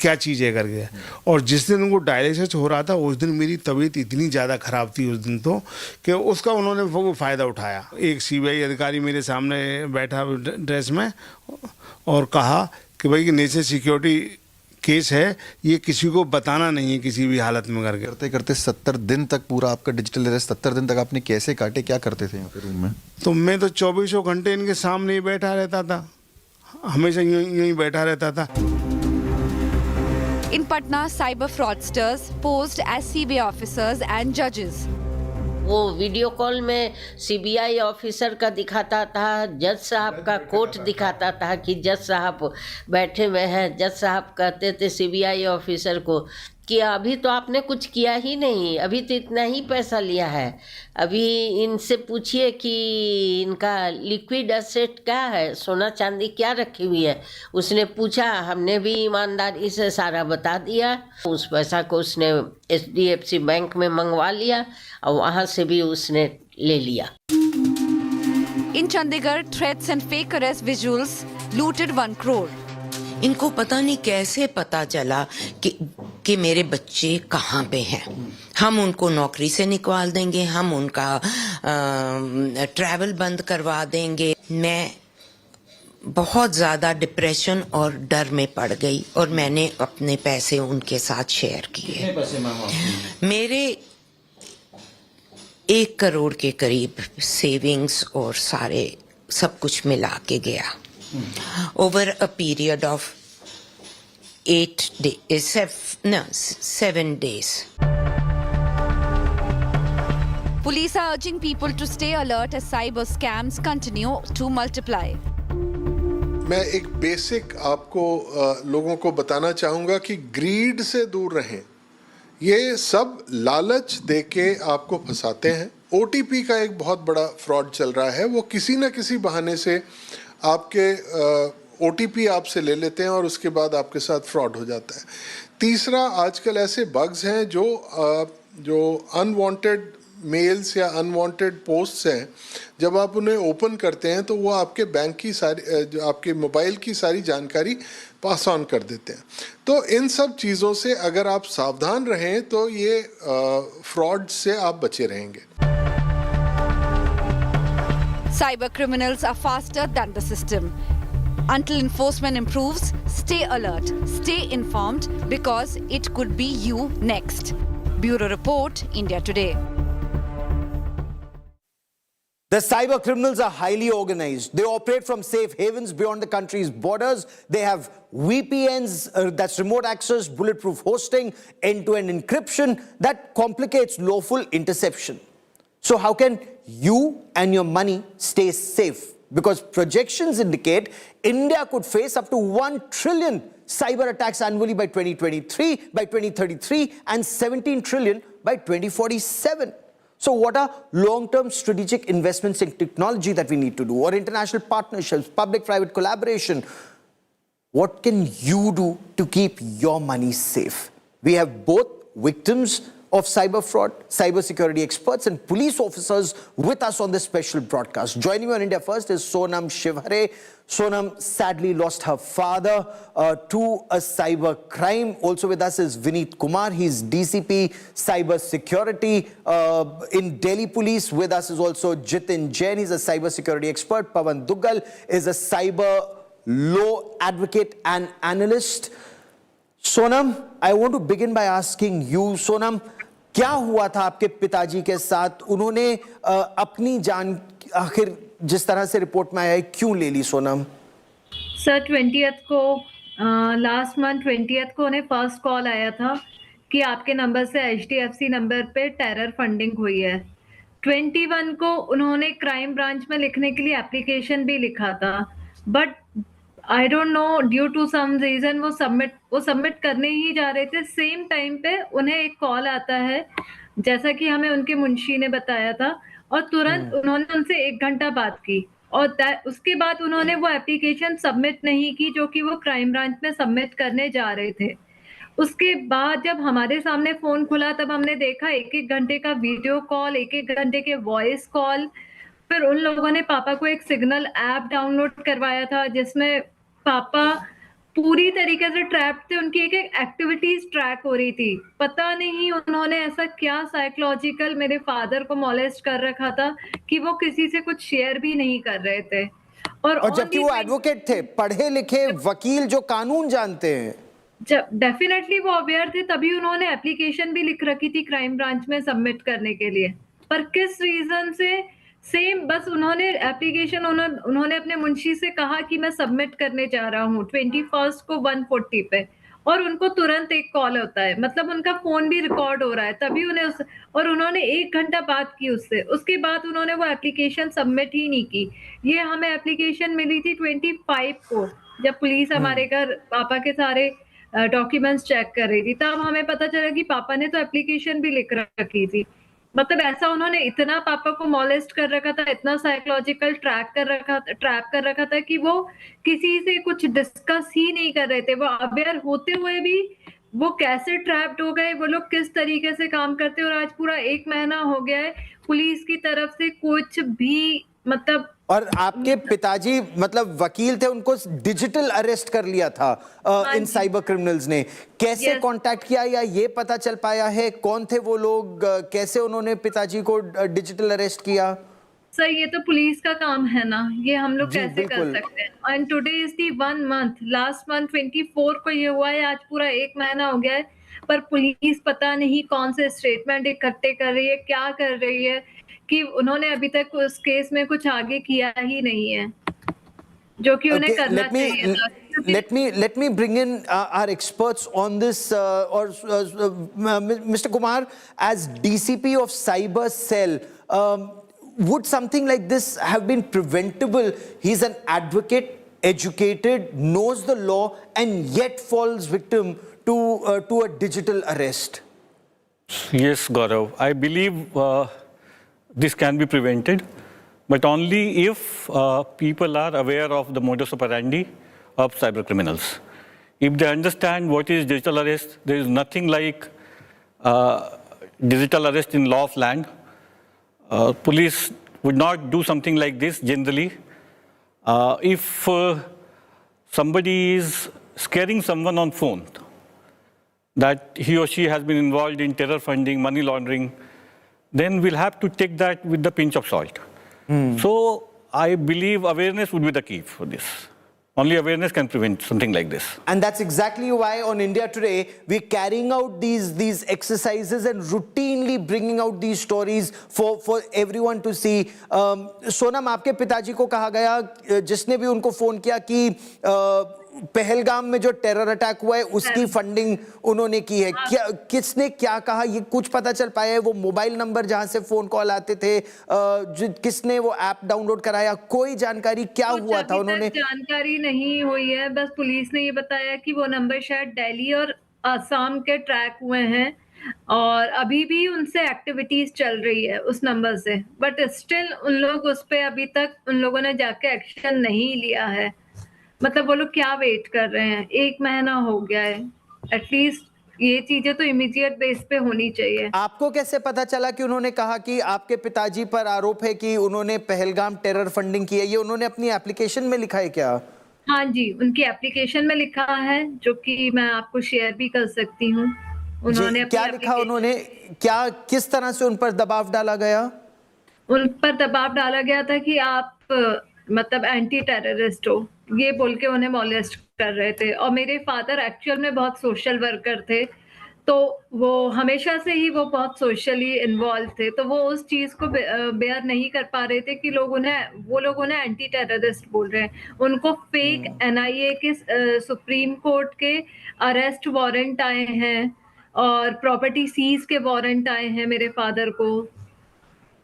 क्या चीज़ है करके। और जिस दिन उनको डायलिसिस हो रहा था उस दिन मेरी तबीयत इतनी ज़्यादा ख़राब थी उस दिन तो, कि उसका उन्होंने वो फ़ायदा उठाया। एक सीबीआई अधिकारी मेरे सामने बैठा ड्रेस में और कहा कि भाई कि नेशनल सिक्योरिटी केस है, ये किसी को बताना नहीं है किसी भी हालत में करके। करते करते 70 दिन तक पूरा आपका डिजिटल अरेस्ट, 70 दिन तक आपने कैसे काटे, क्या करते थे यहाँ पे रूम में? तो मैं तो 24 घंटे इनके सामने ही बैठा रहता था, हमेशा यूं ही बैठा रहता था। In Patna, cyber fraudsters posed as CBI officers and judges. वो वीडियो कॉल में सीबीआई ऑफिसर का दिखाता था, जज साहब का कोट दिखाता था कि जज साहब बैठे हुए हैं। जज साहब कहते थे सीबीआई ऑफिसर को कि अभी तो आपने कुछ किया ही नहीं, अभी तो इतना ही पैसा लिया है, अभी इनसे पूछिए कि इनका लिक्विड एसेट क्या है, सोना चांदी क्या रखी हुई है। उसने पूछा, हमने भी ईमानदारी से सारा बता दिया। उस पैसा को उसने एचडीएफसी बैंक में मंगवा लिया और वहाँ से भी उसने ले लिया। In Chandigarh, threats and fake arrest visuals looted 1 crore. इनको पता नहीं कैसे पता चला कि मेरे बच्चे कहाँ पे हैं। हम उनको नौकरी से निकाल देंगे, हम उनका ट्रैवल बंद करवा देंगे। मैं बहुत ज़्यादा डिप्रेशन और डर में पड़ गई और मैंने अपने पैसे उनके साथ शेयर किए। कितने पैसे मांगा? मेरे 1 करोड़ के करीब सेविंग्स और सारे सब कुछ मिला के गया। Over a period of 7 days. Police are urging people to stay alert as cyber scams continue to multiply. मैं एक बेसिक आपको लोगों को बताना चाहूँगा कि ग्रीड से दूर रहें। ये सब लालच देके आपको फंसाते हैं। ओटीपी का एक बहुत बड़ा फ्रॉड चल रहा है। वो किसी न किसी बहाने से आपके ओटीपी आपसे ले लेते हैं और उसके बाद आपके साथ फ्रॉड हो जाता है। तीसरा, आजकल ऐसे बग्स हैं जो अनवांटेड मेल्स या अनवांटेड पोस्ट्स हैं, जब आप उन्हें ओपन करते हैं तो वो आपके बैंक की सारी जो आपके मोबाइल की सारी जानकारी पास ऑन कर देते हैं। तो इन सब चीज़ों से अगर आप सावधान रहें तो ये फ्रॉड से आप बचे रहेंगे। Cyber criminals are faster than the system. Until enforcement improves, stay alert, stay informed, because it could be you next. Bureau Report, India Today. The cyber criminals are highly organized. They operate from safe havens beyond the country's borders. They have VPNs, that's remote access, bulletproof hosting, end-to-end encryption that complicates lawful interception. So how can you and your money stay safe? Because projections indicate India could face up to 1 trillion cyber attacks annually by 2023, by 2033, and 17 trillion by 2047. So what are long-term strategic investments in technology that we need to do, or international partnerships, public-private collaboration? What can you do to keep your money safe? We have both victims of cyber fraud, cybersecurity experts and police officers with us on this special broadcast. Joining me on India First is Sonam Shivhare. Sonam sadly lost her father to a cyber crime. Also with us is Vineet Kumar. He's DCP Cyber Security in Delhi Police. With us is also Jitin Jain. He's a cyber security expert. Pawan Duggal is a cyber law advocate and analyst. Sonam, I want to begin by asking you, Sonam, क्या हुआ था आपके पिताजी के साथ? उन्होंने अपनी जान आखिर जिस तरह से रिपोर्ट में आया है क्यों ले ली सोनम? सर 20th को लास्ट मंथ 20th को उन्हें फर्स्ट कॉल आया था कि आपके नंबर से HDFC नंबर पे टेरर फंडिंग हुई है। 21 को उन्होंने क्राइम ब्रांच में लिखने के लिए एप्लीकेशन भी लिखा था, but I don't know due to some reason वो सबमिट करने ही जा रहे थे। सेम टाइम पे उन्हें एक कॉल आता है, जैसा कि हमें उनके मुंशी ने बताया था, और तुरंत उन्होंने उनसे 1 घंटा बात की और उसके बाद उन्होंने वो एप्लीकेशन सबमिट नहीं की जो कि वो क्राइम ब्रांच में सबमिट करने जा रहे थे। उसके बाद जब हमारे सामने फोन खुला तब हमने देखा 1-1 घंटे का वीडियो कॉल, 1-1 घंटे के वॉइस कॉल। फिर उन लोगों ने पापा को एक सिग्नल ऐप डाउनलोड करवाया था जिसमें पापा पूरी तरीके से ट्रैप थे, उनकी एक एक एक्टिविटीज ट्रैक हो रही थी। पता नहीं उन्होंने ऐसा क्या साइकोलॉजिकल मेरे फादर को मॉलेस्ट कर रखा था कि वो किसी से कुछ शेयर भी नहीं कर रहे थे। और जबकि वो एडवोकेट थे, पढ़े लिखे वकील जो कानून जानते हैं। जब डेफिनेटली वो अवेयर थे, तभी उन्होंने एप्लीकेशन भी लिख रखी थी क्राइम ब्रांच में सबमिट करने के लिए। पर किस रीजन से सेम बस उन्होंने एप्लीकेशन उन्होंने अपने मुंशी से कहा कि मैं सबमिट करने जा रहा हूँ 21 को 1:40 पे, और उनको तुरंत एक कॉल होता है, मतलब उनका फोन भी रिकॉर्ड हो रहा है, तभी उन्हें और उन्होंने 1 घंटा बात की उससे, उसके बाद उन्होंने वो एप्लीकेशन सबमिट ही नहीं की। ये हमें एप्लीकेशन मिली थी 25 को, जब पुलिस हमारे घर पापा के सारे डॉक्यूमेंट्स चेक कर रही थी, तब हमें पता चला कि पापा ने तो एप्लीकेशन भी लिख रखी थी। मतलब ऐसा उन्होंने इतना पापा को मॉलेस्ट कर रखा था, इतना साइकोलॉजिकल ट्रैप कर रखा था कि वो किसी से कुछ डिस्कस ही नहीं कर रहे थे। वो अवेयर होते हुए भी वो कैसे ट्रैप्ड हो गए, वो लोग किस तरीके से काम करते, और आज पूरा 1 महीना हो गया है, पुलिस की तरफ से कुछ भी मतलब। और आपके पिताजी मतलब वकील थे, उनको डिजिटल अरेस्ट कर लिया था इन साइबर क्रिमिनल्स ने। कैसे कांटेक्ट किया या ये पता चल पाया है कौन थे वो लोग, कैसे उन्होंने पिताजी को डिजिटल अरेस्ट किया? सर ये तो पुलिस का काम है ना, ये हम लोग कैसे कर सकते हैं। And today is the 1 month, last month 24 को ये हुआ है, आज पूरा 1 महीना हो गया है, पर पुलिस पता नहीं कौन से स्टेटमेंट इकट्ठे कर रही है, क्या कर रही है, कि उन्होंने अभी तक उस केस में कुछ आगे किया ही नहीं है, जो कि उन्हें करना चाहिए था। Let me bring in our experts on this, Mr. Kumar, as DCP of Cyber Cell, would something like this have been preventable? He's an advocate, educated, knows the law, and yet falls victim to a digital arrest. Yes, Gaurav. I believe this can be prevented, but only if people are aware of the modus operandi of cyber criminals. If they understand what is digital arrest, there is nothing like digital arrest in law of land. Police would not do something like this generally. If somebody is scaring someone on phone that he or she has been involved in terror funding, money laundering, then we'll have to take that with the pinch of salt. So I believe awareness would be the key for this. Only awareness can prevent something like this. And that's exactly why on India Today, we're carrying out these exercises and routinely bringing out these stories for everyone to see. Sonam, आपके पिताजी को कहा गया, जिसने भी उनको phone किया, कि पहलगाम में जो टेरर अटैक हुआ है उसकी फंडिंग उन्होंने की है। क्या किसने क्या कहा, ये कुछ पता चल पाया है? वो मोबाइल नंबर जहां से फोन कॉल आते थे, किसने वो ऐप डाउनलोड कराया, कोई जानकारी क्या हुआ था? उन्होंने जानकारी नहीं हुई है, बस पुलिस ने ये बताया कि वो नंबर शायद दिल्ली और असम के ट्रैक हुए हैं, और अभी भी उनसे एक्टिविटीज चल रही है उस नंबर से, बट स्टिल उन लोग उस पे अभी तक उन लोगों ने जाके एक्शन नहीं लिया है। मतलब वो लोग क्या वेट कर रहे हैं, 1 महीना हो गया है, एटलीस्ट ये चीजें तो इमीडिएट बेस पे होनी चाहिए। आपको कैसे पता चला कि उन्होंने कहा कि आपके पिताजी पर आरोप है कि उन्होंने पहलगाम टेरर फंडिंग की है? ये उन्होंने अपनी एप्लीकेशन में लिखा है क्या? हाँ जी, उनकी एप्लीकेशन में लिखा है, जो कि मैं आपको शेयर भी कर सकती हूँ। उन्होंने क्या लिखा? उन्होंने क्या, किस तरह से उन पर दबाव डाला गया? उन पर दबाव डाला गया था कि आप मतलब एंटी टेररिस्ट हो, ये बोल के उन्हें मॉलेस्ट कर रहे थे। और मेरे फादर एक्चुअल में बहुत सोशल वर्कर थे, तो वो हमेशा से ही वो बहुत सोशली इन्वॉल्व थे, तो वो उस चीज को बेयर नहीं कर पा रहे थे कि वो लोग उन्हें एंटी टेररिस्ट बोल रहे हैं। उनको फेक NIA के सुप्रीम कोर्ट के अरेस्ट वारंट आए हैं और प्रॉपर्टी सीज के वारंट आए हैं मेरे फादर को,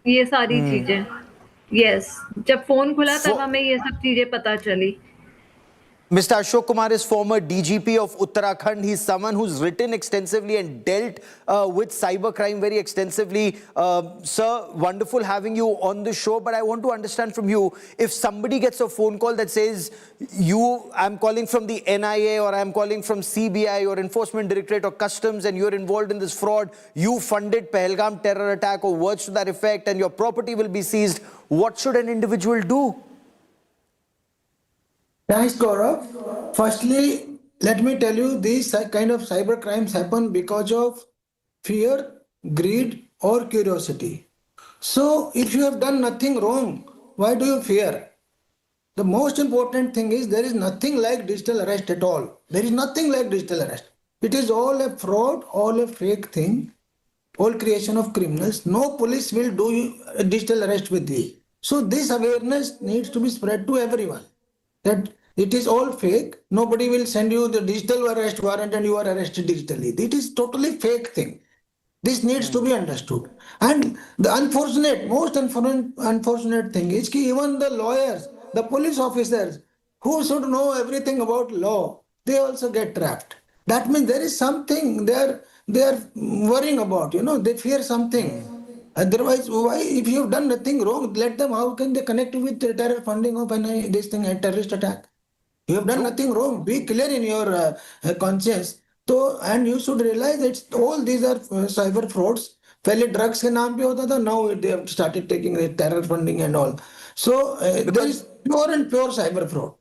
ये सारी चीजें। यस, जब फोन खुला तब हमें ये सब चीजें पता चली। Mr. Ashok Kumar is former DGP of Uttarakhand. He's someone who's written extensively and dealt with cybercrime very extensively. Sir, wonderful having you on the show, but I want to understand from you, if somebody gets a phone call that says, I'm calling from the NIA, or I'm calling from CBI or Enforcement Directorate or Customs, and you're involved in this fraud, you funded Pahalgam terror attack or words to that effect, and your property will be seized, what should an individual do? Thanks, Gaurav. Firstly, let me tell you, these kind of cyber crimes happen because of fear, greed, or curiosity. So, if you have done nothing wrong, why do you fear? The most important thing is there is nothing like digital arrest at all. There is nothing like digital arrest. It is all a fraud, all a fake thing, all creation of criminals. No police will do a digital arrest with you. So this awareness needs to be spread to everyone that it is all fake. Nobody will send you the digital arrest warrant and you are arrested digitally. It is totally fake thing. This needs to be understood. And the most unfortunate thing is that even the lawyers, the police officers who should know everything about law, they also get trapped. That means there is something they are worrying about, they fear something. Otherwise, why, if you have done nothing wrong, let them, how can they connect with the terror funding of this thing, a terrorist attack? You have done nothing wrong. Be clear in your conscience. So, and you should realize that all these are cyber frauds. Pehle drugs ke naam pe hota tha, now they have started taking the terror funding and all. So, there is pure and pure cyber fraud.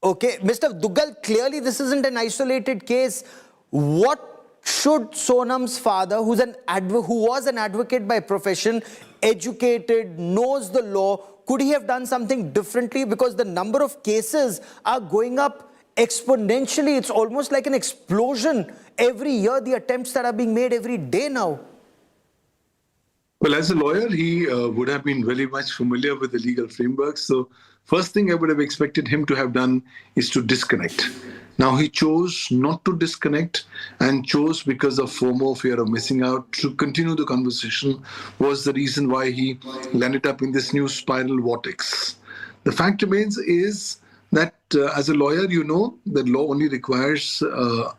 Okay, Mr. Duggal, clearly this isn't an isolated case. What should Sonam's father, who was an advocate by profession, educated, knows the law, could he have done something differently? Because the number of cases are going up exponentially. It's almost like an explosion every year, the attempts that are being made every day now. Well, as a lawyer, he would have been very much familiar with the legal framework. So first thing I would have expected him to have done is to disconnect. Now he chose not to disconnect and chose, because of FOMO, fear of missing out, to continue the conversation was the reason why he landed up in this new spiral vortex. The fact remains is that as a lawyer, you know that law only requires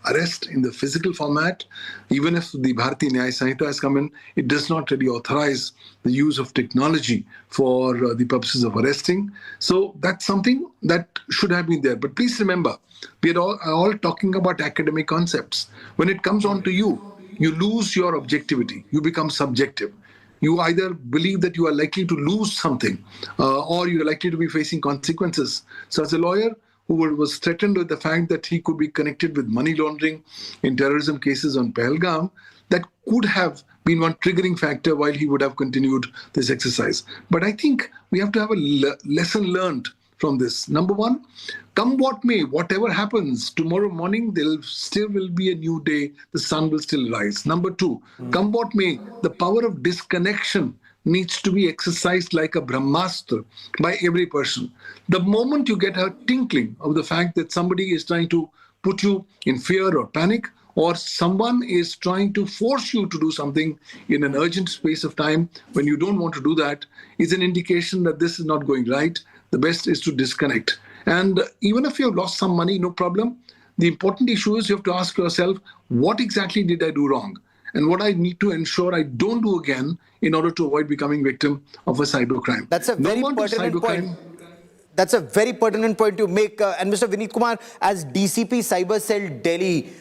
arrest in the physical format. Even if the Bharatiya Nyaya Sanhita has come in, it does not really authorize the use of technology for the purposes of arresting. So that's something that should have been there. But please remember, we are all talking about academic concepts. When it comes on to you, you lose your objectivity. You become subjective. You either believe that you are likely to lose something or you're likely to be facing consequences. So as a lawyer who was threatened with the fact that he could be connected with money laundering in terrorism cases on Pahalgam, that could have been one triggering factor while he would have continued this exercise. But I think we have to have a lesson learned from this. Number one, come what may, whatever happens, tomorrow morning there still will be a new day, the sun will still rise. Number two, come what may, the power of disconnection needs to be exercised like a Brahmastra by every person. The moment you get a tinkling of the fact that somebody is trying to put you in fear or panic, or someone is trying to force you to do something in an urgent space of time when you don't want to do that, is an indication that this is not going right. The best is to disconnect. And even if you have lost some money, no problem. The important issue is you have to ask yourself, what exactly did I do wrong? And what I need to ensure I don't do again in order to avoid becoming victim of a cybercrime. That's a very pertinent point. That's a very pertinent point to make. And Mr. Vineet Kumar, as DCP Cyber Cell Delhi,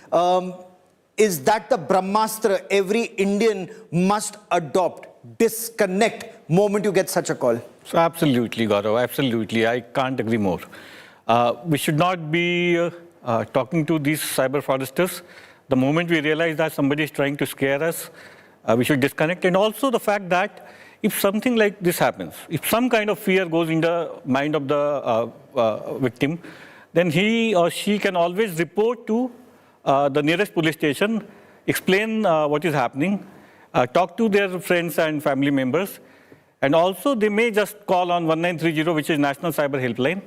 is that the Brahmastra every Indian must adopt? Disconnect moment you get such a call. So absolutely, Gaurav, absolutely. I can't agree more. We should not be talking to these cyber fraudsters. The moment we realize that somebody is trying to scare us, we should disconnect. And also the fact that if something like this happens, if some kind of fear goes in the mind of the victim, then he or she can always report to the nearest police station, explain what is happening, talk to their friends and family members, and also they may just call on 1930, which is National Cyber Helpline.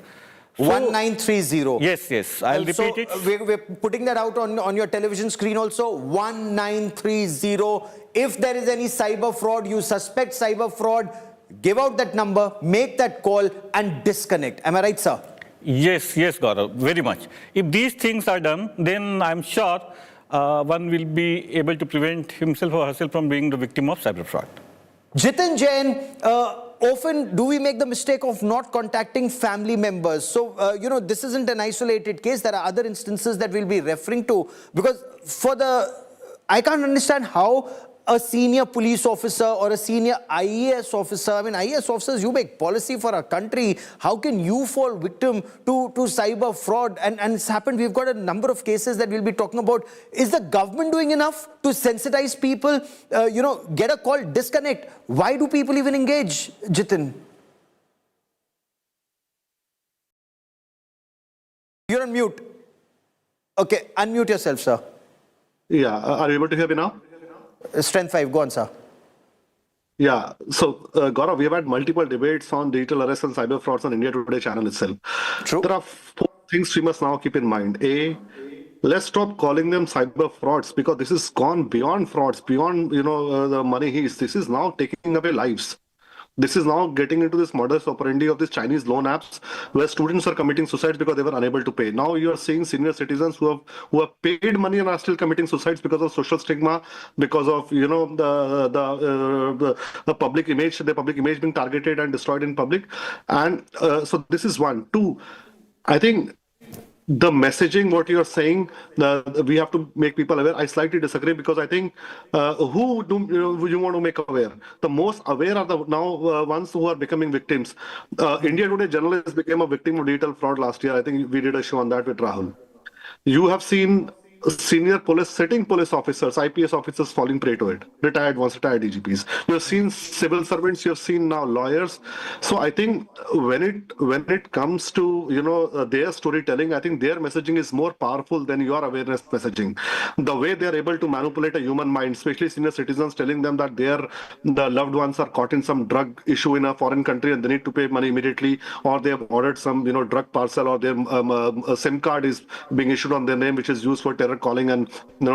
So, 1930. Yes, I'll also, repeat it. We're putting that out on your television screen also, 1930. If there is any cyber fraud, you suspect cyber fraud, give out that number, make that call and disconnect. Am I right, sir? Yes, Gaurav, very much. If these things are done, then I'm sure one will be able to prevent himself or herself from being the victim of cyber fraud. Jitin Jain, often do we make the mistake of not contacting family members? So, this isn't an isolated case. There are other instances that we'll be referring to. Because I can't understand how a senior police officer or a senior IAS officer, I mean, IAS officers, you make policy for our country. How can you fall victim to cyber fraud? And it's happened. We've got a number of cases that we'll be talking about. Is the government doing enough to sensitize people? Get a call, disconnect. Why do people even engage, Jitin? You're on mute. Okay, unmute yourself, sir. Yeah, are you able to hear me now? Strength 5, go on, sir. Yeah, so Gaurav, we have had multiple debates on digital arrests and cyber frauds on India Today channel itself. True. There are 4 things we must now keep in mind. A, let's stop calling them cyber frauds because this has gone beyond frauds, beyond the money heist. This is now taking away lives. This is now getting into this modus operandi of these Chinese loan apps where students are committing suicide because they were unable to pay. Now you are seeing senior citizens who have paid money and are still committing suicides because of social stigma, because of the public image, the public image being targeted and destroyed in public. And so this is one. 2, I think the messaging, what you're saying, we have to make people aware. I slightly disagree because I think who do you want to make aware? The most aware are the now ones who are becoming victims. India Today journalist became a victim of digital fraud last year. I think we did a show on that with Rahul. You have seen senior sitting police officers, IPS officers falling prey to it. Retired DGPs. You have seen civil servants. You have seen now lawyers. So I think when it comes to their storytelling, I think their messaging is more powerful than your awareness messaging. The way they are able to manipulate a human mind, especially senior citizens, telling them that the loved ones are caught in some drug issue in a foreign country and they need to pay money immediately, or they have ordered some drug parcel, or their SIM card is being issued on their name, which is used for terror calling and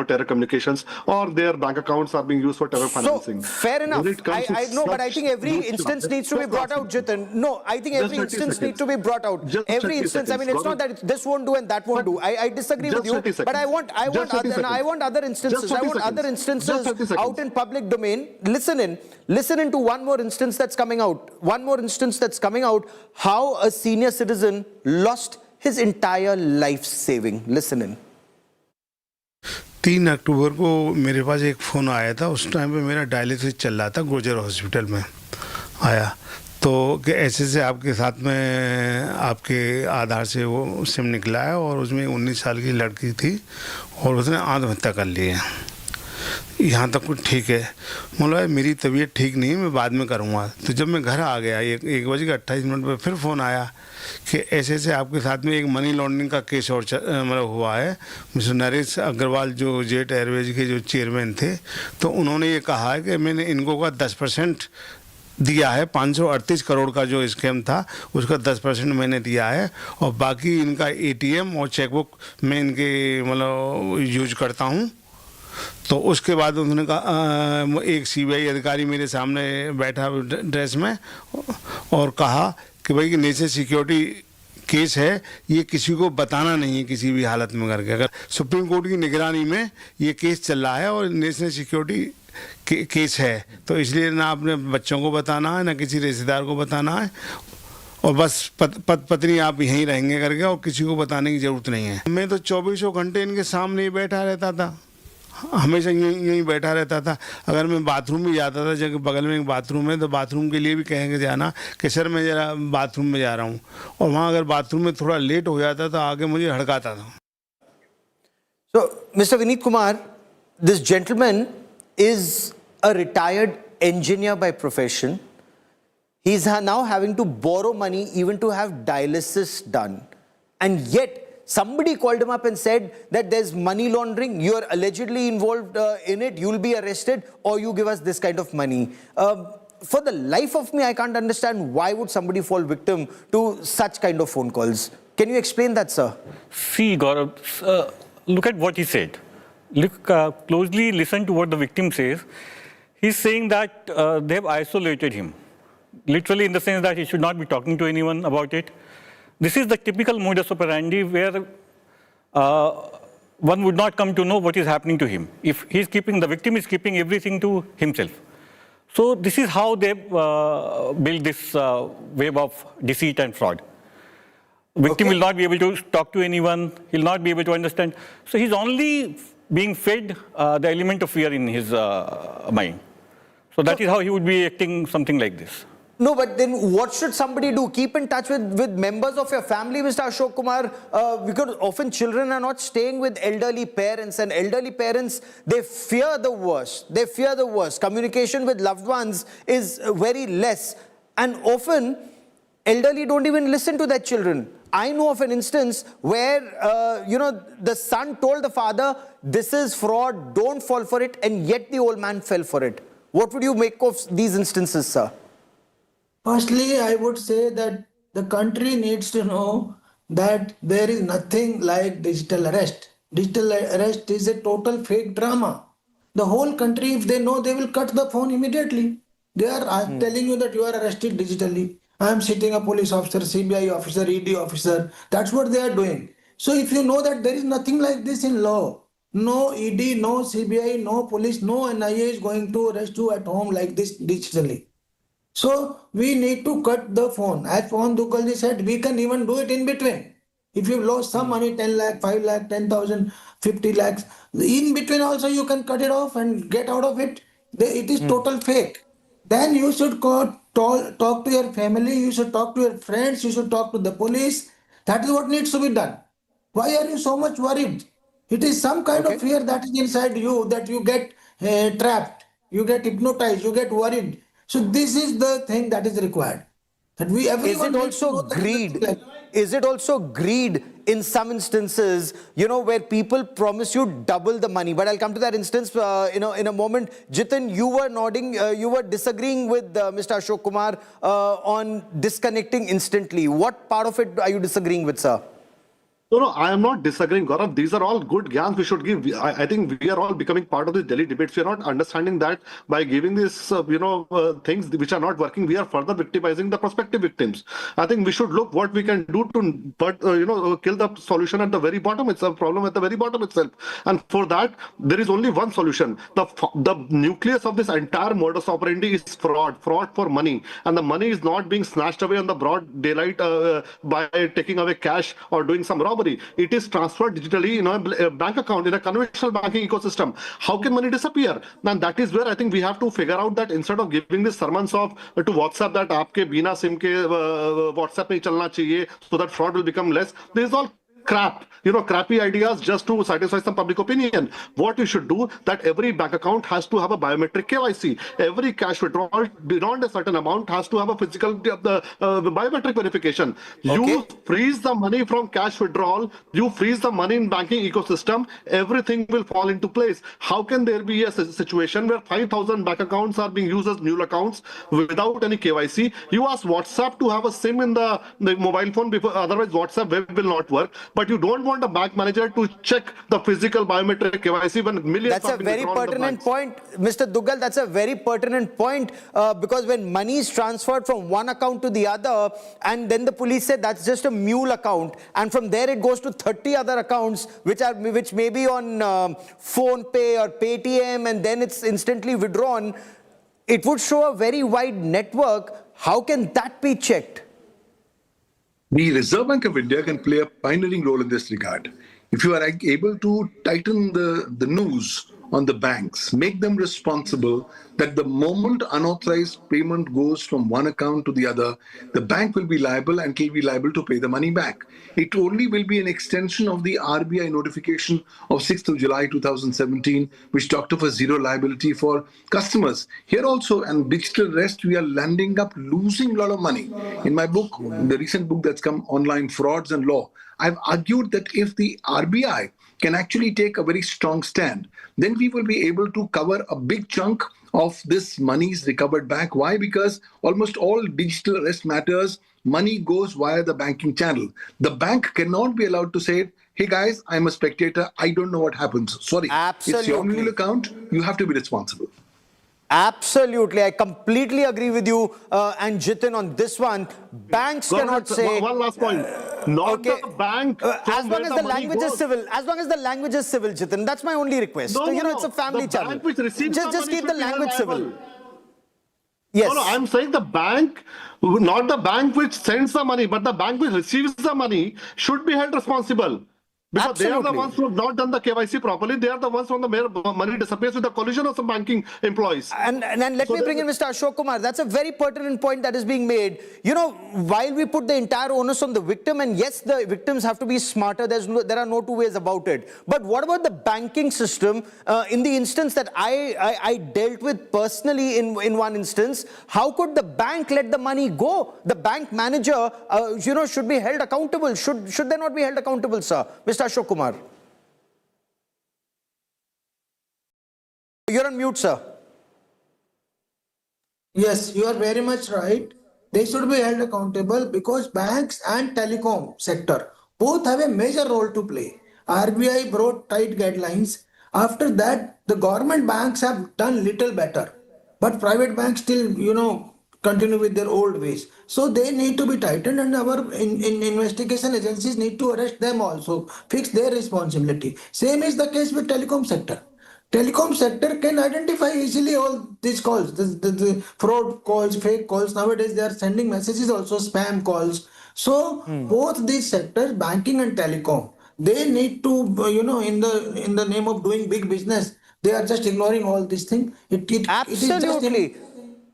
terror communications, or their bank accounts are being used for terror financing. So, fair enough. I know, but I think every instance needs to be brought out, Jitin. No, I think every instance needs to be brought out. Every instance. I mean, it's not that this won't do and that won't do. I disagree with you, but I want other instances. I want other instances out in public domain. Listen in to one more instance that's coming out. How a senior citizen lost his entire life saving. Listen in. 3 अक्टूबर को मेरे पास एक phone आया था। उस time पे मेरा dialysis चल रहा था, गुर्जर हॉस्पिटल में आया तो कि ऐसे से आपके साथ में आपके आधार से वो सिम निकला है और उसमें 19 साल की लड़की थी और उसने आत्महत्या कर ली है। यहाँ तक कुछ ठीक है। मतलब मेरी तबीयत ठीक नहीं है, मैं बाद में करूँगा। तो जब मैं घर आ गया 1:28 पर फिर फ़ोन आया कि ऐसे ऐसे आपके साथ में एक मनी लॉन्ड्रिंग का केस और हुआ है। मिस्टर नरेश अग्रवाल जो जेट एयरवेज के जो चेयरमैन थे, तो उन्होंने ये कहा है कि मैंने इनको का 10% दिया है। 538 करोड़ का जो स्कैम था उसका 10% मैंने दिया है और बाकी इनका ATM और चेकबुक मैं इनके यूज करता हूँ। तो उसके बाद उन्होंने कहा, एक CBI अधिकारी मेरे सामने बैठा ड्रेस में और कहा कि भाई नेशनल सिक्योरिटी केस है, ये किसी को बताना नहीं है किसी भी हालत में करके। अगर सुप्रीम कोर्ट की निगरानी में ये केस चल रहा है और नेशनल सिक्योरिटी केस है, तो इसलिए ना अपने बच्चों को बताना है ना किसी रिश्तेदार को बताना है और बस पत्नी आप यहीं रहेंगे करके और किसी को बताने की ज़रूरत नहीं है। मैं तो 24 घंटे इनके सामने ही बैठा रहता था, हमेशा यहीं बैठा रहता था। अगर मैं बाथरूम भी जाता था, जगह बगल में एक बाथरूम है, तो बाथरूम के लिए भी कहेंगे जाना कि सर मैं ज़रा बाथरूम में जा रहा हूँ, और वहाँ अगर बाथरूम में थोड़ा लेट हो जाता तो आगे मुझे हड़काता था। So, Mr. Vineet Kumar, this gentleman is a retired engineer by profession. He's now having to borrow money even to have dialysis done, and yet somebody called him up and said that there's money laundering, you're allegedly involved in it, you'll be arrested, or you give us this kind of money. For the life of me, I can't understand why would somebody fall victim to such kind of phone calls. Can you explain that, sir? See, Gaurav, look at what he said. Look closely, listen to what the victim says. He's saying that they have isolated him, literally in the sense that he should not be talking to anyone about it. This is the typical modus operandi where one would not come to know what is happening to him. If he's keeping, the victim is keeping everything to himself. So this is how they build this web of deceit and fraud. Victim will not be able to talk to anyone, he'll not be able to understand. So he's only being fed the element of fear in his mind. So that is how he would be acting something like this. No, but then what should somebody do? Keep in touch with members of your family, Mr. Ashok Kumar, because often children are not staying with elderly parents, and elderly parents, they fear the worst. They fear the worst. Communication with loved ones is very less. And often, elderly don't even listen to their children. I know of an instance where, the son told the father, this is fraud, don't fall for it, and yet the old man fell for it. What would you make of these instances, sir? Firstly, I would say that the country needs to know that there is nothing like digital arrest. Digital arrest is a total fake drama. The whole country, if they know, they will cut the phone immediately. They are telling you that you are arrested digitally. I am sitting a police officer, CBI officer, ED officer. That's what they are doing. So if you know that there is nothing like this in law, no ED, no CBI, no police, no NIA is going to arrest you at home like this digitally. So we need to cut the phone. As Pawan Duggalji said, we can even do it in between. If you lost some money, 10 lakh, 5 lakh, 10,000, 50 lakhs, in between also you can cut it off and get out of it. It is total fake. Then you should talk to your family, you should talk to your friends, you should talk to the police. That is what needs to be done. Why are you so much worried? It is some kind of fear that is inside you, that you get trapped, you get hypnotized, you get worried. So this is the thing that is required. That Is it also greed? Is it also greed in some instances, where people promise you double the money? But I'll come to that instance, in a moment. Jitin, you were nodding, you were disagreeing with Mr. Ashok Kumar on disconnecting instantly. What part of it are you disagreeing with, sir? No, I am not disagreeing, Gaurav. These are all good gyans we should give. I think we are all becoming part of the Delhi debates. We are not understanding that by giving these, things which are not working, we are further victimizing the prospective victims. I think we should look what we can do to, kill the solution at the very bottom. It's a problem at the very bottom itself. And for that, there is only one solution. The nucleus of this entire modus operandi is fraud for money. And the money is not being snatched away on the broad daylight by taking away cash or doing some robbery. It is transferred digitally in a bank account, in a conventional banking ecosystem. How can money disappear? And that is where I think we have to figure out that instead of giving these sermons to WhatsApp that aapke bina SIM ke WhatsApp mein chalna chahiye so that fraud will become less, this is all crap, crappy ideas just to satisfy some public opinion. What you should do, that every bank account has to have a biometric KYC. Every cash withdrawal beyond a certain amount has to have a physical biometric verification. You freeze the money from cash withdrawal, you freeze the money in banking ecosystem, everything will fall into place. How can there be a situation where 5,000 bank accounts are being used as mule accounts without any KYC? You ask WhatsApp to have a SIM in the mobile phone, before, otherwise WhatsApp web will not work. But you don't want a bank manager to check the physical biometric KYC when millions. That's a very pertinent point, Mr. Duggal. That's a very pertinent point because when money is transferred from one account to the other, and then the police said that's just a mule account, and from there it goes to 30 other accounts which may be on Phone Pay or Paytm, and then it's instantly withdrawn. It would show a very wide network. How can that be checked? The Reserve Bank of India can play a pioneering role in this regard. If you are able to tighten the noose on the banks, make them responsible that the moment unauthorized payment goes from one account to the other, the bank will be liable and will be liable to pay the money back. It only will be an extension of the RBI notification of 6th of July 2017, which talked of a zero liability for customers. Here also, and digital arrest, we are landing up losing a lot of money. In my book, the recent book that's come online, Frauds and Law, I've argued that if the RBI can actually take a very strong stand, then we will be able to cover a big chunk of this monies recovered back. Why? Because almost all digital arrest matters, money goes via the banking channel. The bank cannot be allowed to say, hey guys, I'm a spectator, I don't know what happens. Sorry, Absolutely. It's your mule account, you have to be responsible. Absolutely. I completely agree with you and Jitin on this one. Banks cannot say... One last point. Not the bank... as long as the language is civil. As long as the language is civil, Jitin. That's my only request. No, it's a family channel. Just keep the language civil. Yes. No, I'm saying the bank, not the bank which sends the money, but the bank which receives the money should be held responsible. Because they are the Absolutely. ones who have not done the KYC properly. They are the ones from the money disappears with the collusion of some banking employees. And let me bring in Mr. Ashok Kumar. That's a very pertinent point that is being made. You know, while we put the entire onus on the victim, and yes, the victims have to be smarter, there are no two ways about it. But what about the banking system? In the instance that I dealt with personally in one instance, how could the bank let the money go? The bank manager, should be held accountable. Should they not be held accountable, sir? Mr. Ashok Kumar. You're on mute, sir. Yes, you are very much right. They should be held accountable because banks and telecom sector both have a major role to play. RBI brought tight guidelines. After that, the government banks have done little better, but private banks still, continue with their old ways. So they need to be tightened, and our investigation agencies need to arrest them also, fix their responsibility. Same is the case with telecom sector. Telecom sector can identify easily all these calls, the fraud calls, fake calls. Nowadays they are sending messages also, spam calls. So both these sectors, banking and telecom, they need to, in the name of doing big business, they are just ignoring all these things. Absolutely.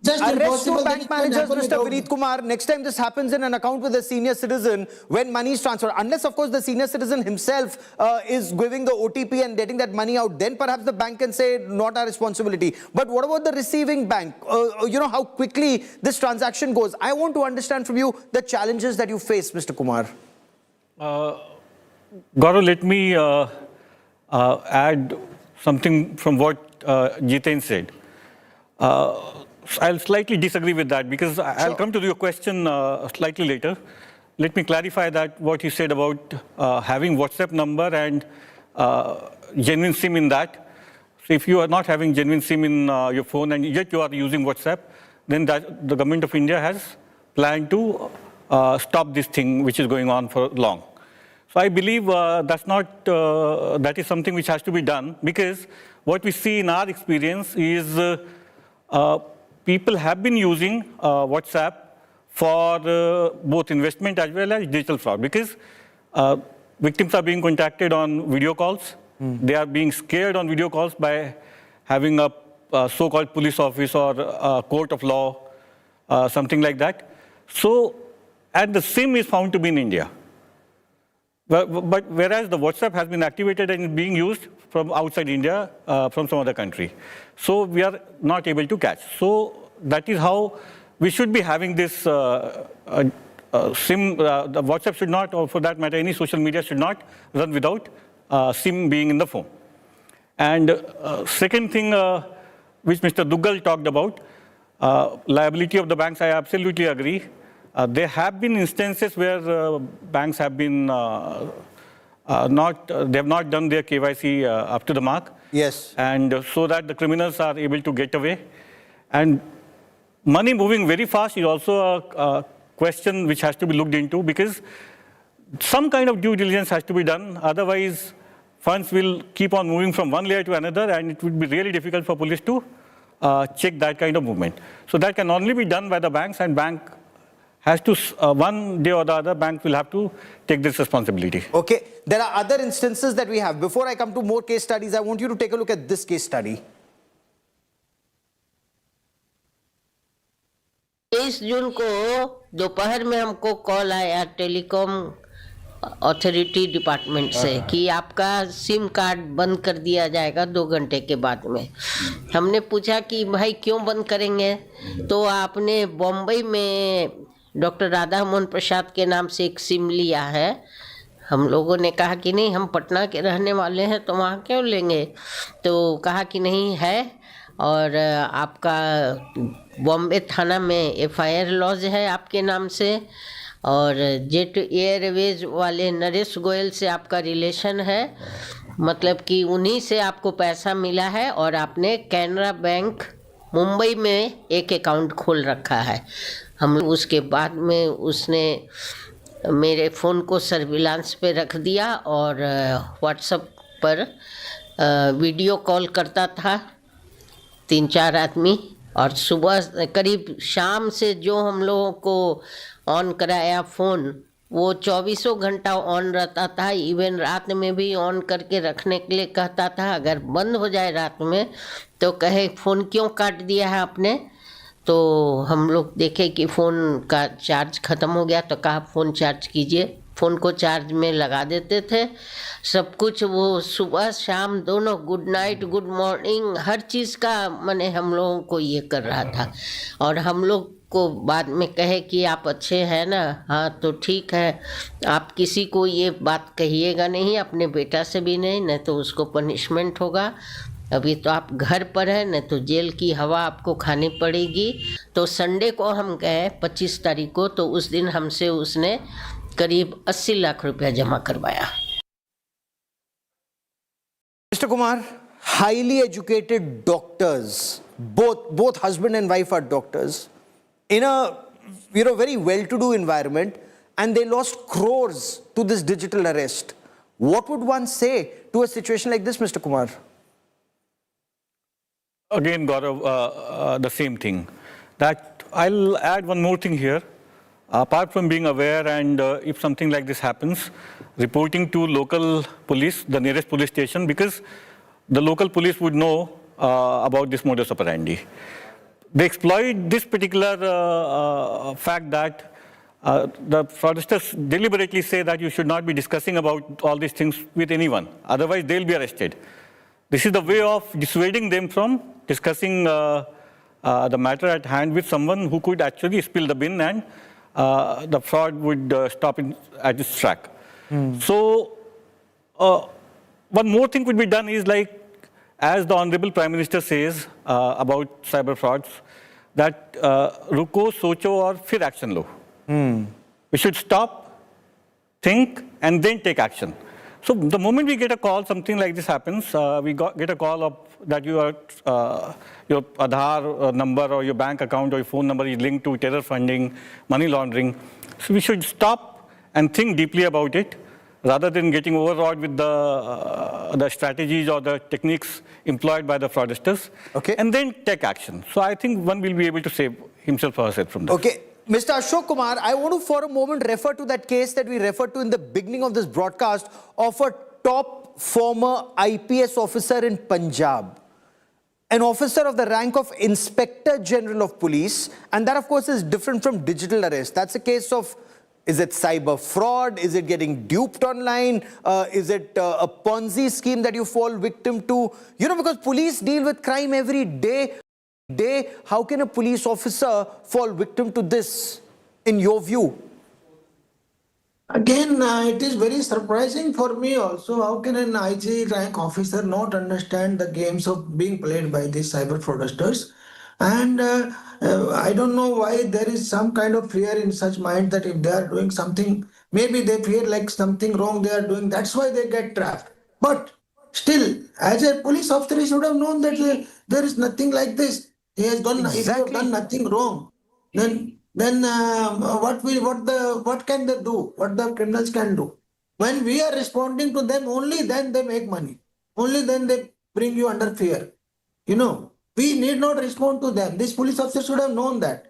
Just Arrest impossible two that bank it can managers, happen Mr. without- Vineet Kumar. Next time this happens in an account with a senior citizen, when money is transferred, unless of course the senior citizen himself is giving the OTP and getting that money out, then perhaps the bank can say not our responsibility. But what about the receiving bank? How quickly this transaction goes. I want to understand from you the challenges that you face, Mr. Kumar. Gaurav, let me add something from what Jiten said. I'll slightly disagree with that because I'll come to your question slightly later. Let me clarify that what you said about having WhatsApp number and genuine SIM in that. So if you are not having genuine SIM in your phone and yet you are using WhatsApp, then the government of India has planned to stop this thing which is going on for long. So I believe that is something which has to be done, because what we see in our experience is people have been using WhatsApp for both investment as well as digital fraud, because victims are being contacted on video calls. They are being scared on video calls by having a so-called police office or a court of law, something like that. So, and the SIM is found to be in India. But whereas the WhatsApp has been activated and is being used from outside India, from some other country. So we are not able to catch. So that is how we should be having this SIM. The WhatsApp should not, or for that matter, any social media should not run without SIM being in the phone. And second thing which Mr. Duggal talked about, liability of the banks, I absolutely agree. There have been instances where banks have been they have not done their KYC up to the mark. Yes. And so that the criminals are able to get away. And money moving very fast is also a question which has to be looked into, because some kind of due diligence has to be done. Otherwise, funds will keep on moving from one layer to another, and it would be really difficult for police to check that kind of movement. So that can only be done by the banks, and bank has to, one day or the other, bank will have to take this responsibility. Okay, there are other instances that we have. Before I come to more case studies, I want you to take a look at this case study. 23 जून को दोपहर में हमको call आया telecom authority department से कि आपका SIM card बंद कर दिया जाएगा 2 घंटे के बाद में। हमने पूछा कि भाई क्यों बंद करेंगे, तो आपने बॉम्बे में डॉक्टर राधा मोहन प्रसाद के नाम से एक सिम लिया है। हम लोगों ने कहा कि नहीं, हम पटना के रहने वाले हैं तो वहाँ क्यों लेंगे, तो कहा कि नहीं है, और आपका बॉम्बे थाना में FIR लॉज है आपके नाम से, और जेट एयरवेज वाले नरेश गोयल से आपका रिलेशन है, मतलब कि उन्हीं से आपको पैसा मिला है, और आपने कैनरा बैंक मुंबई में एक अकाउंट खोल रखा है। हम उसके बाद में उसने मेरे फ़ोन को सर्विलांस पे रख दिया और व्हाट्सएप पर वीडियो कॉल करता था 3-4 आदमी, और सुबह करीब शाम से जो हम लोगों को ऑन कराया फ़ोन, वो 24 घंटा ऑन रहता था, इवन रात में भी ऑन करके रखने के लिए कहता था। अगर बंद हो जाए रात में तो कहे फ़ोन क्यों काट दिया है आपने। तो हम लोग देखे कि फ़ोन का चार्ज ख़त्म हो गया, तो कहा फ़ोन चार्ज कीजिए। फ़ोन को चार्ज में लगा देते थे। सब कुछ वो सुबह शाम दोनों गुड नाइट गुड मॉर्निंग हर चीज़ का माने हम लोगों को ये कर रहा था। और हम लोग को बाद में कहे कि आप अच्छे हैं ना, हाँ तो ठीक है, आप किसी को ये बात कहिएगा नहीं, अपने बेटा से भी नहीं तो उसको पनिशमेंट होगा। अभी तो आप घर पर हैं, नहीं तो जेल की हवा आपको खानी पड़ेगी। तो संडे को हम गए 25 तारीख को, तो उस दिन हमसे उसने करीब 80 लाख रुपया जमा करवाया। Mr. Kumar, highly educated doctors, both husband and wife are doctors, in a very well-to-do environment, and they lost crores to this digital arrest. What would one say to a situation like this, Mr. Kumar? Again, Gaurav, the same thing. That I'll add one more thing here. Apart from being aware and if something like this happens, reporting to local police, the nearest police station, because the local police would know about this modus operandi. They exploit this particular fact that the fraudsters deliberately say that you should not be discussing about all these things with anyone, otherwise they'll be arrested. This is the way of dissuading them from discussing the matter at hand with someone who could actually spill the bin, and the fraud would stop at its track. So one more thing could be done is, like, as the Honorable Prime Minister says about cyber frauds, that ruko, socho or fir action lo. We should stop, think, and then take action. So the moment we get a call, something like this happens, we get a call of that your Aadhaar number or your bank account or your phone number is linked to terror funding, money laundering. So we should stop and think deeply about it, rather than getting overawed with the strategies or the techniques employed by the fraudsters, and then take action. So I think one will be able to save himself or herself from that. Okay. Mr. Ashok Kumar, I want to for a moment refer to that case that we referred to in the beginning of this broadcast of a top former IPS officer in Punjab. An officer of the rank of Inspector General of Police, and that of course is different from digital arrest. That's a case of, is it cyber fraud? Is it getting duped online? Is it a Ponzi scheme that you fall victim to? You know, because police deal with crime every day. How can a police officer fall victim to this, in your view? Again, it is very surprising for me also. How can an IG rank officer not understand the games of being played by these cyber fraudsters? And I don't know why there is some kind of fear in such mind that if they are doing something, maybe they fear like something wrong they are doing. That's why they get trapped. But still, as a police officer, he should have known that there is nothing like this. He has done. If you have done nothing wrong, then what can they do? What the criminals can do? When we are responding to them, only then they make money. Only then they bring you under fear. You know, we need not respond to them. This police officer should have known that.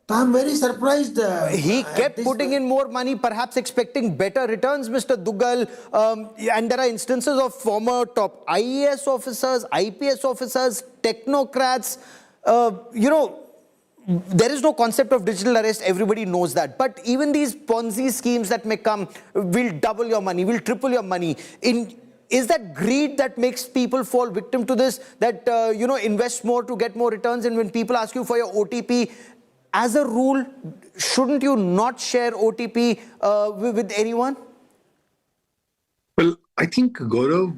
So I'm very surprised. He kept putting in more money, perhaps expecting better returns, Mr. Duggal. And there are instances of former top IAS officers, IPS officers, technocrats. You know, there is no concept of digital arrest. Everybody knows that. But even these Ponzi schemes that may come, will double your money, will triple your money. Is that greed that makes people fall victim to this? That, invest more to get more returns? And when people ask you for your OTP, as a rule, shouldn't you not share OTP with anyone? Well, I think, Gaurav,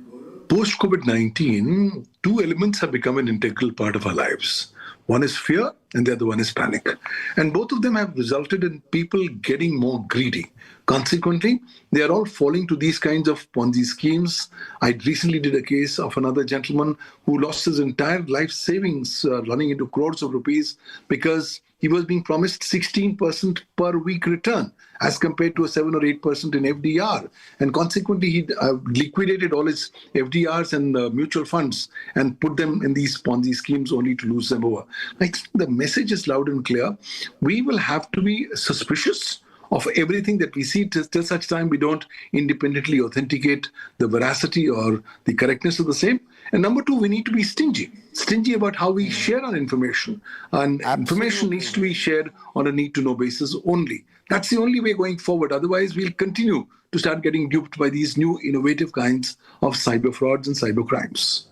post-COVID-19, two elements have become an integral part of our lives. One is fear and the other one is panic. And both of them have resulted in people getting more greedy. Consequently, they are all falling to these kinds of Ponzi schemes. I recently did a case of another gentleman who lost his entire life savings running into crores of rupees because he was being promised 16% per week return as compared to a 7 or 8% in FDR. And consequently, he liquidated all his FDRs and mutual funds and put them in these Ponzi schemes only to lose them over. I think the message is loud and clear. We will have to be suspicious of everything that we see till such time we don't independently authenticate the veracity or the correctness of the same. And number two, we need to be stingy about how we share our information. And information needs to be shared on a need-to-know basis only. That's the only way going forward. Otherwise, we'll continue to start getting duped by these new innovative kinds of cyber frauds and cyber crimes.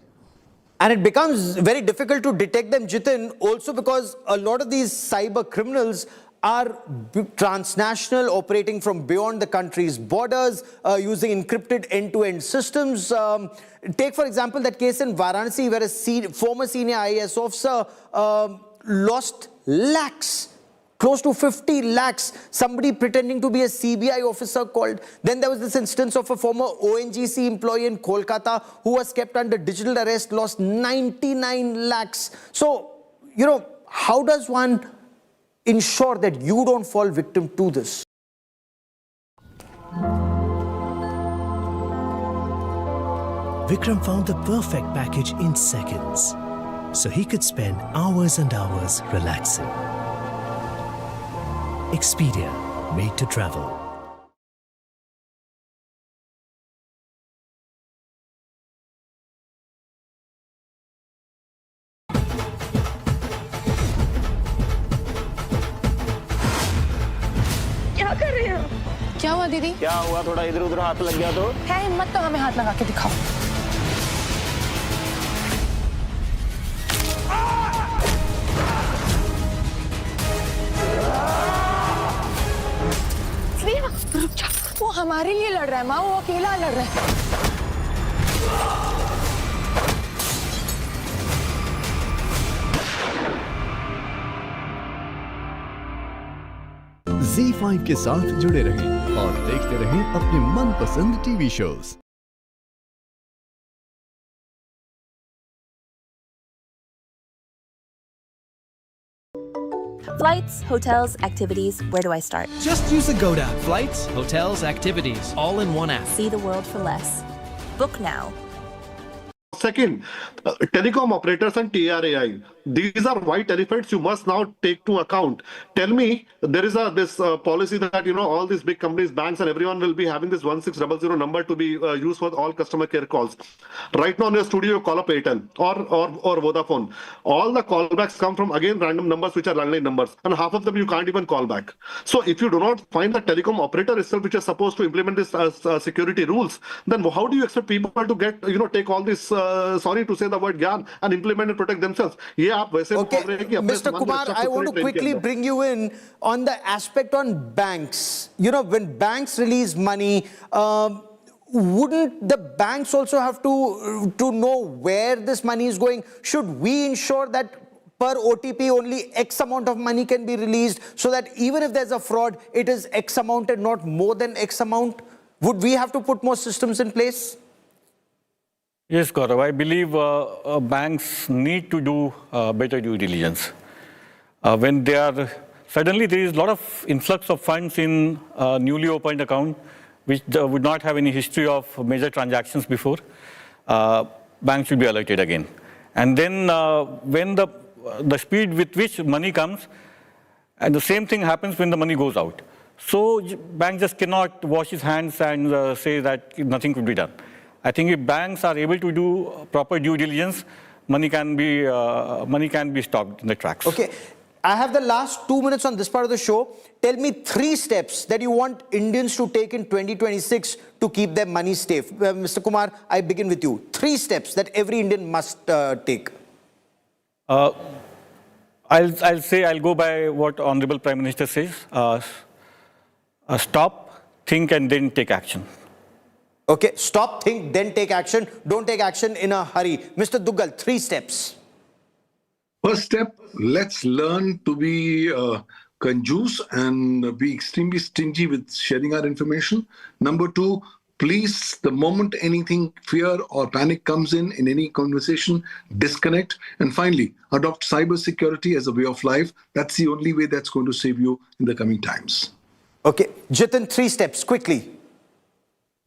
And it becomes very difficult to detect them, Jitin, also because a lot of these cyber criminals are transnational, operating from beyond the country's borders, using encrypted end-to-end systems. Take, for example, that case in Varanasi where a former senior IAS officer lost lakhs, close to 50 lakhs, somebody pretending to be a CBI officer called. Then there was this instance of a former ONGC employee in Kolkata who was kept under digital arrest, lost 99 lakhs. So, how does one ensure that you don't fall victim to this? Vikram found the perfect package in seconds, so he could spend hours and hours relaxing. Expedia, made to travel. क्या कर रहे हैं? क्या हुआ दीदी? क्या हुआ? थोड़ा इधर उधर हाथ लग गया तो? है हिम्मत तो हमें हाथ लगा के दिखाओ. रुक जा. वो हमारे लिए लड़ रहा है माँ, वो अकेला लड़ रहा है. Z5 के साथ जुड़े रहें और देखते रहें अपने मनपसंद TV shows. Flights, hotels, activities, where do I start? Just use the Goda. Flights, hotels, activities, all in one app. See the world for less. Book now. Second, telecom operators and TRAI. These are white elephants you must now take to account. Tell me, there is this policy that, all these big companies, banks and everyone will be having this 1600 number to be used for all customer care calls. Right now in your studio, you call up Airtel or Vodafone. All the callbacks come from, again, random numbers which are landline numbers. And half of them you can't even call back. So if you do not find the telecom operator itself which is supposed to implement this security rules, then how do you expect people to get, take all this, sorry to say the word, gyan and implement and protect themselves? Okay, Mr. Kumar, I want to quickly bring you in on the aspect on banks. When banks release money, wouldn't the banks also have to know where this money is going? Should we ensure that per OTP only X amount of money can be released so that even if there's a fraud, it is X amount and not more than X amount? Would we have to put more systems in place? Yes, Gaurav, I believe banks need to do better due diligence. When they are, suddenly there is a lot of influx of funds in newly opened account, which would not have any history of major transactions before, banks should be alerted again. And then when the speed with which money comes, and the same thing happens when the money goes out. So bank just cannot wash his hands and say that nothing could be done. I think if banks are able to do proper due diligence, money can be stopped in the tracks. Okay, I have the last 2 minutes on this part of the show. Tell me 3 steps that you want Indians to take in 2026 to keep their money safe. Mr. Kumar, I begin with you. 3 steps that every Indian must take. I'll say I'll go by what Honorable Prime Minister says. Stop, think, and then take action. Okay, stop, think, then take action. Don't take action in a hurry. Mr. Duggal, 3 steps. First step, let's learn to be conjuice and be extremely stingy with sharing our information. Number 2, please, the moment anything, fear or panic comes in any conversation, disconnect. And finally, adopt cybersecurity as a way of life. That's the only way that's going to save you in the coming times. Okay, Jitin, 3 steps, quickly.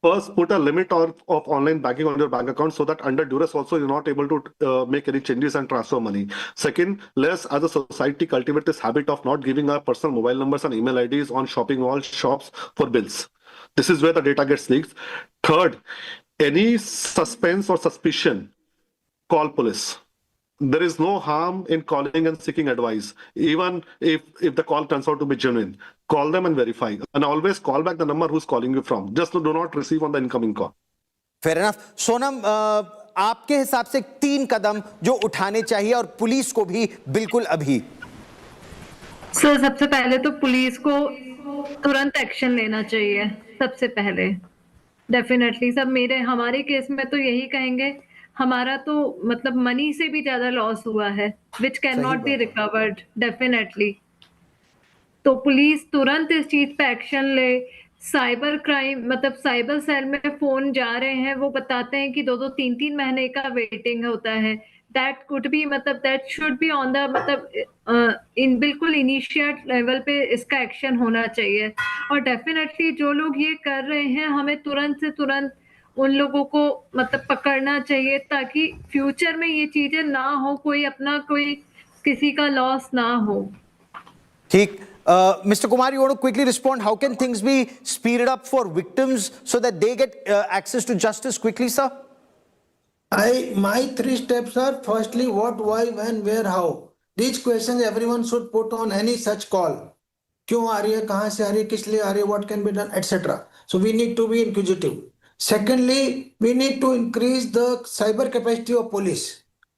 First, put a limit of online banking on your bank account so that under duress also you're not able to make any changes and transfer money. Second, let's as a society cultivate this habit of not giving our personal mobile numbers and email IDs on shopping mall shops for bills. This is where the data gets leaked. Third, any suspense or suspicion, call police. There is no harm in calling and seeking advice, even if the call turns out to be genuine. Call them and verify. And always call back the number who's calling you from. Just do not receive on the incoming call. Fair enough. Sonam, आपके हिसाब से 3 कदम जो उठाने चाहिए और police को भी बिल्कुल अभी. सर सबसे पहले तो पुलिस को तुरंत एक्शन लेना चाहिए सबसे पहले. डेफिनेटली सब हमारे केस में तो यही कहेंगे. हमारा तो मतलब मनी से भी ज्यादा लॉस हुआ है which can not be recovered. Definitely तो पुलिस तुरंत इस चीज पे एक्शन ले. साइबर क्राइम मतलब साइबर सेल में फोन जा रहे हैं, वो बताते हैं कि 2-2, 3-3 महीने का वेटिंग होता है. दैट कुड बी मतलब that should be on the मतलब इन बिल्कुल इनिशिएट लेवल पे इसका एक्शन होना चाहिए. और डेफिनेटली जो लोग ये कर रहे हैं हमें तुरंत से तुरंत उन लोगों को मतलब पकड़ना चाहिए ताकि फ्यूचर में ये चीजें ना हो, कोई किसी का लॉस ना हो. ठीक. Mr. Kumar, you want to quickly respond? How can things be speeded up for victims so that they get access to justice quickly, sir? My 3 steps are: firstly, what, why, when, where, how. These questions everyone should put on any such call. क्यों आ रही है, कहाँ से आ रही है, किस लिए आ रही है, what can be done, etc. So we need to be inquisitive. Secondly, we need to increase the cyber capacity of police,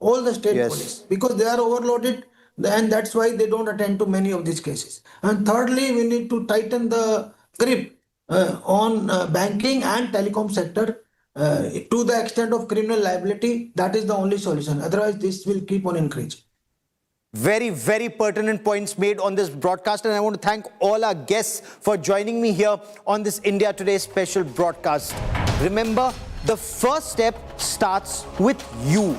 all the state police, because they are overloaded. And that's why they don't attend to many of these cases. And thirdly, we need to tighten the grip on banking and telecom sector to the extent of criminal liability. That is the only solution. Otherwise, this will keep on increasing. Very, very pertinent points made on this broadcast, and I want to thank all our guests for joining me here on this India Today special broadcast. Remember, the first step starts with you.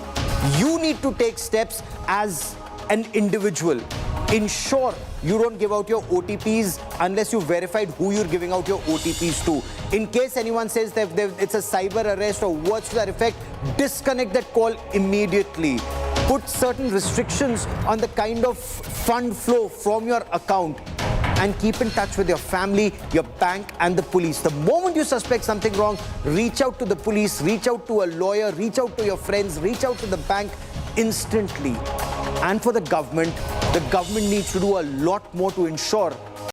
You need to take steps as an individual. Ensure you don't give out your OTPs unless you've verified who you're giving out your OTPs to. In case anyone says that it's a cyber arrest or words to that effect, disconnect that call immediately. Put certain restrictions on the kind of fund flow from your account and keep in touch with your family, your bank and the police. The moment you suspect something wrong, reach out to the police, reach out to a lawyer, reach out to your friends, reach out to the bank instantly. And for the government needs to do a lot more to ensure